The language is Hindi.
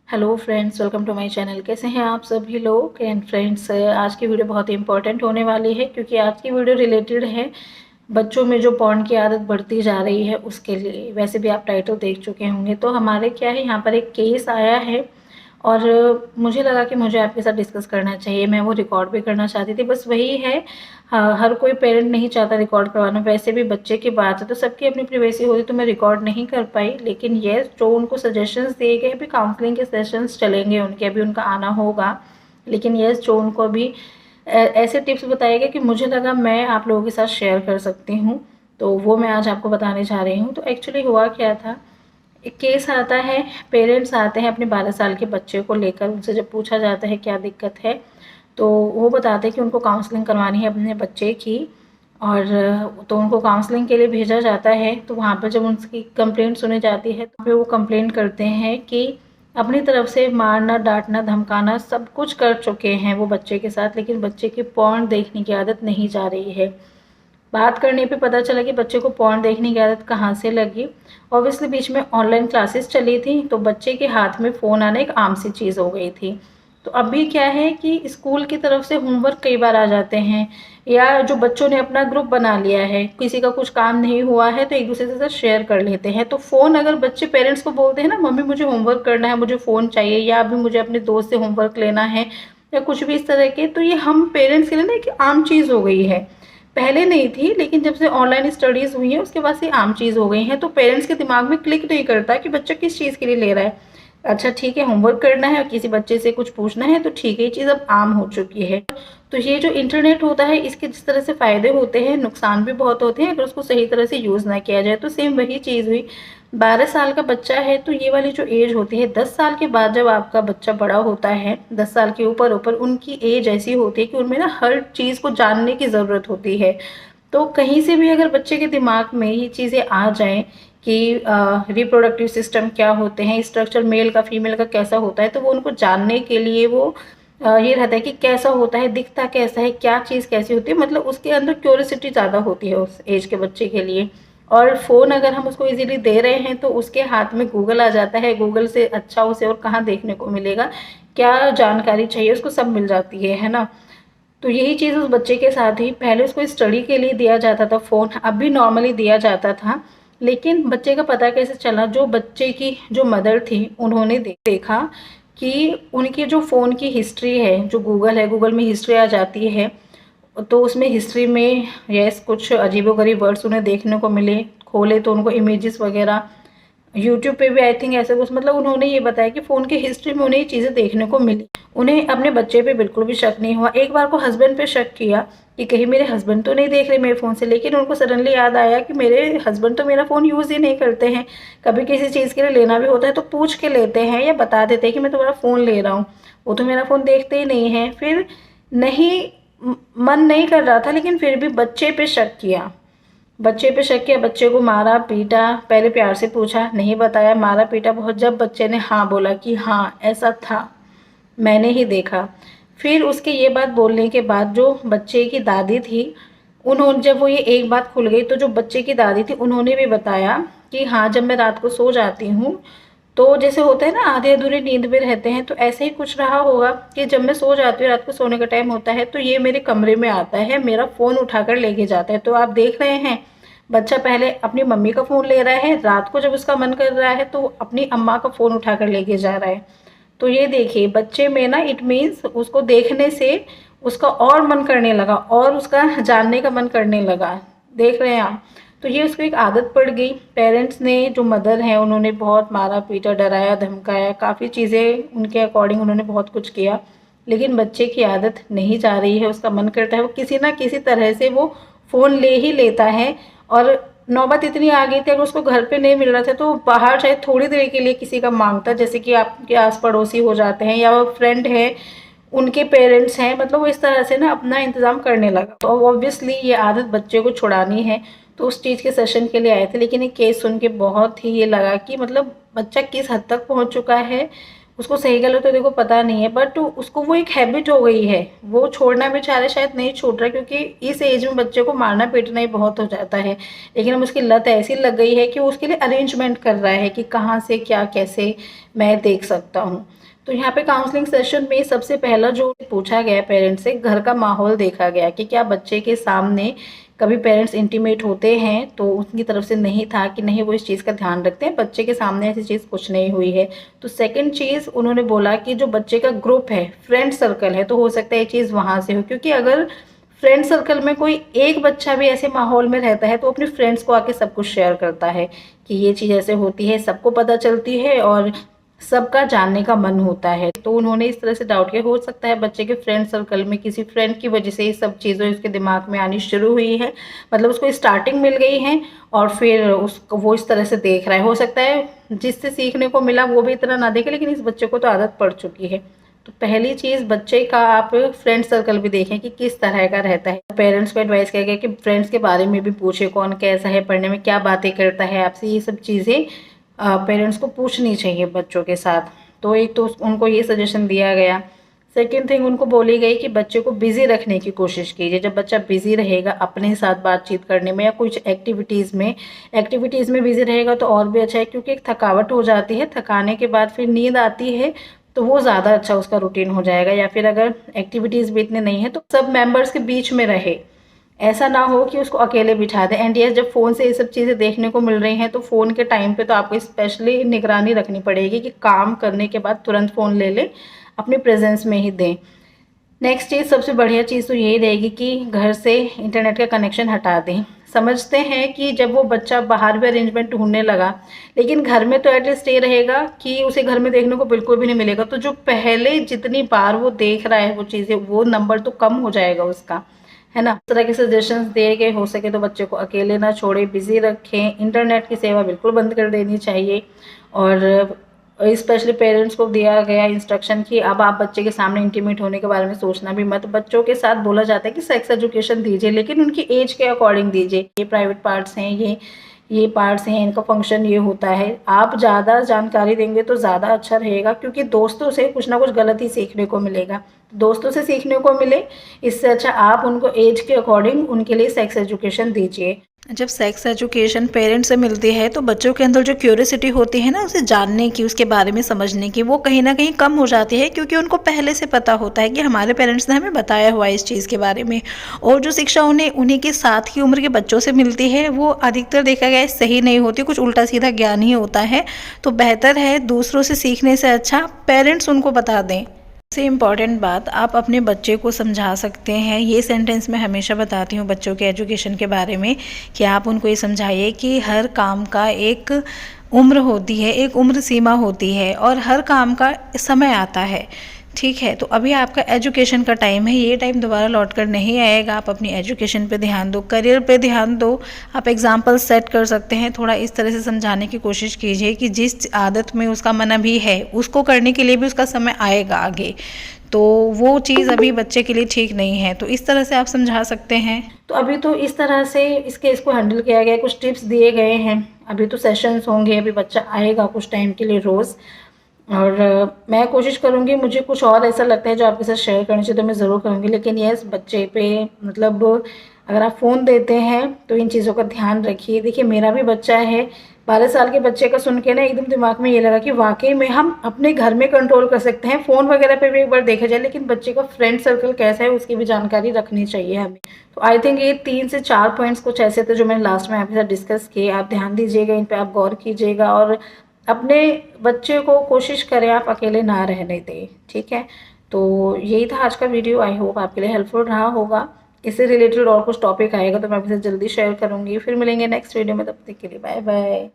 Hello friends, welcome to my channel. कैसे हैं आप सभी लोग। एंड फ्रेंड्स, आज की वीडियो बहुत ही इंपॉर्टेंट होने वाली है क्योंकि आज की वीडियो रिलेटेड है बच्चों में जो पॉर्न की आदत बढ़ती जा रही है उसके लिए। वैसे भी आप टाइटल देख चुके होंगे। तो हमारे क्या है, यहाँ पर एक केस आया है और मुझे लगा कि मुझे आपके साथ डिस्कस करना चाहिए। मैं वो रिकॉर्ड भी करना चाहती थी। बस वही है, हाँ, हर कोई पेरेंट नहीं चाहता रिकॉर्ड करवाना। वैसे भी बच्चे की बात है तो सबकी अपनी प्राइवेसी होती, तो मैं रिकॉर्ड नहीं कर पाई। लेकिन ये जो उनको सजेशंस दिए गए, अभी काउंसलिंग के सेशंस चलेंगे उनके, अभी उनका आना होगा। लेकिन ये जो उनको अभी ऐसे टिप्स बताए गए कि मुझे लगा मैं आप लोगों के साथ शेयर कर सकती हूँ, तो वो मैं आज आपको बताने जा रही हूँ। तो एक्चुअली हुआ क्या था, एक केस आता है, पेरेंट्स आते हैं अपने 12 साल के बच्चे को लेकर। उनसे जब पूछा जाता है क्या दिक्कत है, तो वो बताते हैं कि उनको काउंसलिंग करवानी है अपने बच्चे की। और तो उनको काउंसलिंग के लिए भेजा जाता है। तो वहाँ पर जब उनकी कंप्लेंट सुनी जाती है तो फिर वो कंप्लेंट करते हैं कि अपनी तरफ से मारना, डांटना, धमकाना सब कुछ कर चुके हैं वो बच्चे के साथ, लेकिन बच्चे की पॉर्न देखने की आदत नहीं जा रही है। बात करने पे पता चला कि बच्चे को पॉर्न देखने की आदत कहाँ से लगी। ऑब्वियसली बीच में ऑनलाइन क्लासेस चली थी, तो बच्चे के हाथ में फ़ोन आना एक आम सी चीज़ हो गई थी। तो अभी क्या है कि स्कूल की तरफ से होमवर्क कई बार आ जाते हैं, या जो बच्चों ने अपना ग्रुप बना लिया है, किसी का कुछ काम नहीं हुआ है तो एक दूसरे के साथ शेयर कर लेते हैं। तो फ़ोन अगर बच्चे पेरेंट्स को बोलते हैं ना, मम्मी मुझे होमवर्क करना है, मुझे फ़ोन चाहिए, या अभी मुझे अपने दोस्त से होमवर्क लेना है, या कुछ भी इस तरह के, तो ये हम पेरेंट्स के लिए ना एक आम चीज़ हो गई है। पहले नहीं थी, लेकिन जब से ऑनलाइन स्टडीज़ हुई है उसके बाद से आम चीज़ हो गई है। तो पेरेंट्स के दिमाग में क्लिक नहीं करता कि बच्चा किस चीज़ के लिए ले रहा है। अच्छा ठीक है, होमवर्क करना है और किसी बच्चे से कुछ पूछना है तो ठीक है, ये चीज़ अब आम हो चुकी है। तो ये जो इंटरनेट होता है, इसके जिस तरह से फ़ायदे होते हैं, नुकसान भी बहुत होते हैं अगर उसको सही तरह से यूज़ ना किया जाए। तो सेम वही चीज़ हुई। 12 साल का बच्चा है तो ये वाली जो एज होती है, 10 साल के बाद जब आपका बच्चा बड़ा होता है, 10 साल के ऊपर ऊपर उनकी एज ऐसी होती है कि उनमें ना हर चीज़ को जानने की ज़रूरत होती है। तो कहीं से भी अगर बच्चे के दिमाग में ये चीज़ें आ जाएँ कि रिप्रोडक्टिव सिस्टम क्या होते हैं, स्ट्रक्चर मेल का फीमेल का कैसा होता है, तो वो उनको जानने के लिए वो ये रहता है कि कैसा होता है, दिखता कैसा है, क्या चीज़ कैसी होती है, मतलब उसके अंदर क्यूरियोसिटी ज़्यादा होती है उस एज के बच्चे के लिए। और फ़ोन अगर हम उसको इजीली दे रहे हैं तो उसके हाथ में गूगल आ जाता है। गूगल से अच्छा उसे और कहाँ देखने को मिलेगा, क्या जानकारी चाहिए उसको सब मिल जाती है ना। तो यही चीज़ उस बच्चे के साथ ही, पहले उसको स्टडी के लिए दिया जाता था फ़ोन, अब भी नॉर्मली दिया जाता था। लेकिन बच्चे का पता कैसे चला, जो बच्चे की जो मदर थी उन्होंने देखा कि उनकी जो फ़ोन की हिस्ट्री है, जो गूगल है, गूगल में हिस्ट्री आ जाती है, तो उसमें हिस्ट्री में यस कुछ अजीबोगरीब वर्ड्स उन्हें देखने को मिले। खोले तो उनको इमेजेस वगैरह, यूट्यूब पे भी आई थिंक ऐसे कुछ, मतलब उन्होंने ये बताया कि फ़ोन की हिस्ट्री में उन्हें ये चीज़ें देखने को मिली। उन्हें अपने बच्चे पे बिल्कुल भी शक नहीं हुआ। एक बार को हस्बैंड पे शक किया कि कहीं मेरे हस्बैंड तो नहीं देख रहे मेरे फ़ोन से, लेकिन उनको सडनली याद आया कि मेरे हस्बैंड तो मेरा फ़ोन यूज़ ही नहीं करते हैं। कभी किसी चीज़ के लिए लेना भी होता है तो पूछ के लेते हैं या बता देते हैं कि मैं तुम्हारा फ़ोन ले रहा हूँ, वो तो मेरा फ़ोन देखते ही नहीं है। फिर नहीं, मन नहीं कर रहा था लेकिन फिर भी बच्चे पे शक किया। बच्चे पे शक किया, बच्चे को मारा पीटा, पहले प्यार से पूछा, नहीं बताया, मारा पीटा बहुत। जब बच्चे ने हाँ बोला कि हाँ ऐसा था, मैंने ही देखा, फिर उसके ये बात बोलने के बाद जो बच्चे की दादी थी, उन्होंने जब वो ये एक बात खुल गई तो जो बच्चे की दादी थी उन्होंने भी बताया कि हाँ, जब मैं रात को सो जाती हूँ तो जैसे होता है ना, आधे अधूरे नींद में रहते हैं, तो ऐसे ही कुछ रहा होगा कि जब मैं सो जाती हूँ, रात को सोने का टाइम होता है, तो ये मेरे कमरे में आता है, मेरा फ़ोन उठाकर लेके जाता है। तो आप देख रहे हैं, बच्चा पहले अपनी मम्मी का फ़ोन ले रहा है, रात को जब उसका मन कर रहा है तो वो अपनी अम्मा का फ़ोन उठाकर लेके जा रहा है। तो ये देखिए बच्चे में ना, इट मीन्स उसको देखने से उसका और मन करने लगा और उसका जानने का मन करने लगा। देख रहे हैं आप। तो ये उसको एक आदत पड़ गई। पेरेंट्स ने, जो मदर हैं, उन्होंने बहुत मारा पीटा, डराया धमकाया, काफ़ी चीज़ें उनके अकॉर्डिंग उन्होंने बहुत कुछ किया, लेकिन बच्चे की आदत नहीं जा रही है। उसका मन करता है वो किसी ना किसी तरह से वो फ़ोन ले ही लेता है। और नौबत इतनी आ गई थी, अगर उसको घर पे नहीं मिल रहा था तो बाहर चाहे थोड़ी देर के लिए किसी का मांगता, जैसे कि आपके आस पड़ोसी हो जाते हैं या फ्रेंड है, उनके पेरेंट्स हैं, मतलब वो इस तरह से ना अपना इंतज़ाम करने लगा। तो ऑब्वियसली ये आदत बच्चे को छुड़ानी है, तो उस चीज़ के सेशन के लिए आए थे। लेकिन ये केस सुन के बहुत ही ये लगा कि मतलब बच्चा किस हद तक पहुंच चुका है, उसको सही गलत तो देखो पता नहीं है, बट उसको वो एक हैबिट हो गई है, वो छोड़ना भी चाह रहे शायद नहीं छूट रहा, क्योंकि इस एज में बच्चे को मारना पीटना ही बहुत हो जाता है। लेकिन अब उसकी लत ऐसी लग गई है कि वो उसके लिए अरेंजमेंट कर रहा है कि कहाँ से क्या कैसे मैं देख सकता हूँ। तो यहाँ पे काउंसलिंग सेशन में सबसे पहला जो पूछा गया पेरेंट्स से, घर का माहौल देखा गया कि क्या बच्चे के सामने कभी पेरेंट्स इंटीमेट होते हैं, तो उनकी तरफ से नहीं था कि नहीं वो इस चीज़ का ध्यान रखते हैं, बच्चे के सामने ऐसी चीज़ कुछ नहीं हुई है। तो सेकंड चीज़ उन्होंने बोला कि जो बच्चे का ग्रुप है, फ्रेंड सर्कल है, तो हो सकता है ये चीज़ वहाँ से हो, क्योंकि अगर फ्रेंड सर्कल में कोई एक बच्चा भी ऐसे माहौल में रहता है तो अपने फ्रेंड्स को आके सब कुछ शेयर करता है कि ये चीज़ ऐसे होती है, सबको पता चलती है और सबका जानने का मन होता है। तो उन्होंने इस तरह से डाउट किया, हो सकता है बच्चे के फ्रेंड सर्कल में किसी फ्रेंड की वजह से ये सब चीज़ें उसके दिमाग में आनी शुरू हुई है, मतलब उसको स्टार्टिंग मिल गई है और फिर उसको वो इस तरह से देख रहा है। हो सकता है जिससे सीखने को मिला वो भी इतना ना देखे, लेकिन इस बच्चे को तो आदत पड़ चुकी है। तो पहली चीज़ बच्चे का आप फ्रेंड सर्कल भी देखें कि किस तरह का रहता है। पेरेंट्स को एडवाइस किया गया कि फ्रेंड्स के बारे में भी पूछे, कौन कैसा है, पढ़ने में क्या बातें करता है आपसे, ये सब चीज़ें पेरेंट्स को पूछनी चाहिए बच्चों के साथ। तो एक तो उनको ये सजेशन दिया गया। सेकेंड थिंग उनको बोली गई कि बच्चे को बिज़ी रखने की कोशिश कीजिए। जब बच्चा बिज़ी रहेगा अपने साथ बातचीत करने में या कुछ एक्टिविटीज़ में बिज़ी रहेगा तो और भी अच्छा है, क्योंकि एक थकावट हो जाती है, थकाने के बाद फिर नींद आती है, तो वो ज़्यादा अच्छा उसका रूटीन हो जाएगा। या फिर अगर एक्टिविटीज़ भी इतने नहीं है तो सब मेंबर्स के बीच में रहे, ऐसा ना हो कि उसको अकेले बिठा दें। एंड यस, जब फ़ोन से ये सब चीज़ें देखने को मिल रही हैं तो फ़ोन के टाइम पे तो आपको स्पेशली निगरानी रखनी पड़ेगी कि काम करने के बाद तुरंत फ़ोन ले लें, अपनी प्रेजेंस में ही दें। नेक्स्ट चीज़, सबसे बढ़िया चीज़ तो यही रहेगी कि घर से इंटरनेट का कनेक्शन हटा दें। समझते हैं कि जब वो बच्चा बाहर भी अरेंजमेंट ढूंढने लगा, लेकिन घर में तो एटलीस्ट ये रहेगा कि उसे घर में देखने को बिल्कुल भी नहीं मिलेगा। तो जो पहले जितनी बार वो देख रहा है वो चीज़ें, वो नंबर तो कम हो जाएगा उसका, है ना। इस तरह के सजेशंस दिए गए। हो सके तो बच्चे को अकेले ना छोड़े, बिजी रखें, इंटरनेट की सेवा बिल्कुल बंद कर देनी चाहिए। और स्पेशली पेरेंट्स को दिया गया इंस्ट्रक्शन कि अब आप बच्चे के सामने इंटीमेट होने के बारे में सोचना भी मत। बच्चों के साथ बोला जाता है कि सेक्स एजुकेशन दीजिए, लेकिन उनकी एज के अकॉर्डिंग दीजिए। ये प्राइवेट पार्ट्स हैं, ये पार्ट्स हैं, इनका फंक्शन ये होता है। आप ज़्यादा जानकारी देंगे तो ज़्यादा अच्छा रहेगा, क्योंकि दोस्तों से कुछ ना कुछ गलत ही सीखने को मिलेगा। दोस्तों से सीखने को मिले, इससे अच्छा आप उनको एज के अकॉर्डिंग उनके लिए सेक्स एजुकेशन दीजिए। जब सेक्स एजुकेशन पेरेंट्स से मिलती है तो बच्चों के अंदर जो क्यूरियोसिटी होती है ना, उसे जानने की, उसके बारे में समझने की, वो कहीं ना कहीं कम हो जाती है, क्योंकि उनको पहले से पता होता है कि हमारे पेरेंट्स ने हमें बताया हुआ है इस चीज़ के बारे में। और जो शिक्षा उन्हें उन्हीं के साथ की उम्र के बच्चों से मिलती है वो अधिकतर देखा गया है सही नहीं होती, कुछ उल्टा सीधा ज्ञान ही होता है। तो बेहतर है दूसरों से सीखने से अच्छा पेरेंट्स उनको बता दें। सबसे इम्पॉर्टेंट बात, आप अपने बच्चे को समझा सकते हैं। ये सेंटेंस मैं हमेशा बताती हूँ बच्चों के एजुकेशन के बारे में, कि आप उनको ये समझाइए कि हर काम का एक उम्र होती है, एक उम्र सीमा होती है और हर काम का समय आता है। ठीक है, तो अभी आपका एजुकेशन का टाइम है, ये टाइम दोबारा लौट कर नहीं आएगा। आप अपनी एजुकेशन पे ध्यान दो, करियर पे ध्यान दो। आप एग्जाम्पल सेट कर सकते हैं, थोड़ा इस तरह से समझाने की कोशिश कीजिए कि जिस आदत में उसका मन अभी है उसको करने के लिए भी उसका समय आएगा आगे, तो वो चीज़ अभी बच्चे के लिए ठीक नहीं है। तो इस तरह से आप समझा सकते हैं। तो अभी तो इस तरह से इस केस को हैंडल किया गया, कुछ टिप्स दिए गए हैं। अभी तो सेशंस होंगे, अभी बच्चा आएगा कुछ टाइम के लिए रोज़, और मैं कोशिश करूँगी, मुझे कुछ और ऐसा लगता है जो आपके साथ शेयर करनी चाहिए तो मैं ज़रूर करूँगी। लेकिन यस, बच्चे पे मतलब अगर आप फ़ोन देते हैं तो इन चीज़ों का ध्यान रखिए। देखिए, मेरा भी बच्चा है, 12 साल के बच्चे का सुन के ना एकदम दिमाग में ये लगा कि वाकई में हम अपने घर में कंट्रोल कर सकते हैं। फ़ोन वगैरह पे भी एक बार देखा जाए, लेकिन बच्चे का फ्रेंड सर्कल कैसा है उसकी भी जानकारी रखनी चाहिए हमें। तो आई थिंक ये 3 से 4 पॉइंट्स कुछ ऐसे थे जो मैंने लास्ट में आपके साथ डिस्कस किए। आप ध्यान दीजिएगा, इन पर आप गौर कीजिएगा और अपने बच्चे को कोशिश करें आप अकेले ना रहने दें। ठीक है, तो यही था आज का वीडियो। आई होप आपके लिए हेल्पफुल रहा होगा। इससे रिलेटेड और कुछ टॉपिक आएगा तो मैं आपके साथ जल्दी शेयर करूँगी। फिर मिलेंगे नेक्स्ट वीडियो में, तब तक के लिए बाय बाय।